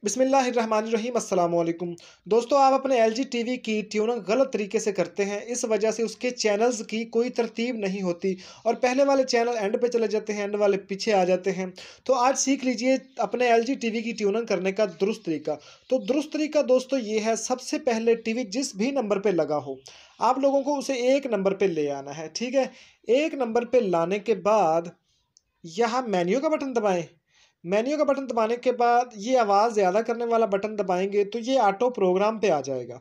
बिस्मिल्लाहिर्रहमानिर्रहीम अस्सलाम वालेकुम। दोस्तों, आप अपने एलजी टीवी की ट्यूनिंग गलत तरीके से करते हैं। इस वजह से उसके चैनल्स की कोई तरतीब नहीं होती और पहले वाले चैनल एंड पे चले जाते हैं, एंड वाले पीछे आ जाते हैं। तो आज सीख लीजिए अपने एलजी टीवी की ट्यूनिंग करने का दुरुस्त तरीका। तो दुरुस्त तरीका दोस्तों ये है, सबसे पहले टीवी जिस भी नंबर पे लगा हो, आप लोगों को उसे एक नंबर पे ले आना है। ठीक है, एक नंबर पे लाने के बाद यहाँ मेन्यू का बटन दबाएं। मेन्यू का बटन दबाने के बाद ये आवाज़ ज़्यादा करने वाला बटन दबाएंगे तो ये ऑटो प्रोग्राम पे आ जाएगा।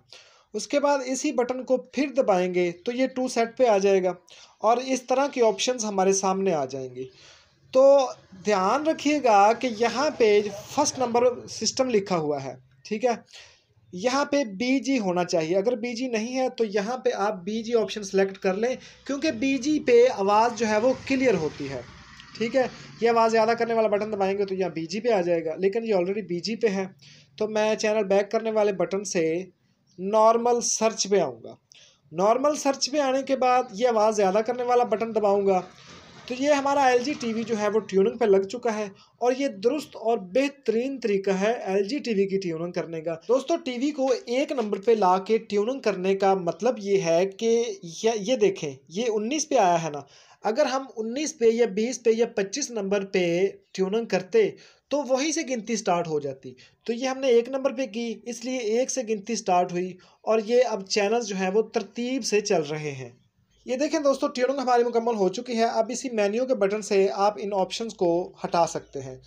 उसके बाद इसी बटन को फिर दबाएंगे तो ये टू सेट पे आ जाएगा और इस तरह के ऑप्शंस हमारे सामने आ जाएंगे। तो ध्यान रखिएगा कि यहाँ पे फर्स्ट नंबर सिस्टम लिखा हुआ है। ठीक है, यहाँ पे बीजी होना चाहिए। अगर बीजी नहीं है तो यहाँ पे आप बीजी ऑप्शन सेलेक्ट कर लें, क्योंकि बीजी पे आवाज़ जो है वो क्लियर होती है। ठीक है, ये आवाज़ ज़्यादा करने वाला बटन दबाएंगे तो यहाँ बीजी पे आ जाएगा, लेकिन ये ऑलरेडी बीजी पे है। तो मैं चैनल बैक करने वाले बटन से नॉर्मल सर्च पे आऊँगा। नॉर्मल सर्च पे आने के बाद ये आवाज़ ज़्यादा करने वाला बटन दबाऊँगा तो ये हमारा एलजी टीवी जो है वो ट्यूनिंग पे लग चुका है। और ये दुरुस्त और बेहतरीन तरीका है एलजी टीवी की ट्यूनिंग करने का। दोस्तों, टीवी को एक नंबर पे ला के ट्यूनिंग करने का मतलब ये है कि ये देखें, ये 19 पे आया है ना। अगर हम 19 पे या 20 पे या 25 नंबर पे ट्यूनिंग करते तो वहीं से गिनती स्टार्ट हो जाती। तो ये हमने एक नंबर पे की, इसलिए एक से गिनती स्टार्ट हुई और ये अब चैनल जो है वो तरतीब से चल रहे हैं। ये देखें दोस्तों, ट्यूनिंग हमारी मुकम्मल हो चुकी है। अब इसी मेन्यू के बटन से आप इन ऑप्शंस को हटा सकते हैं।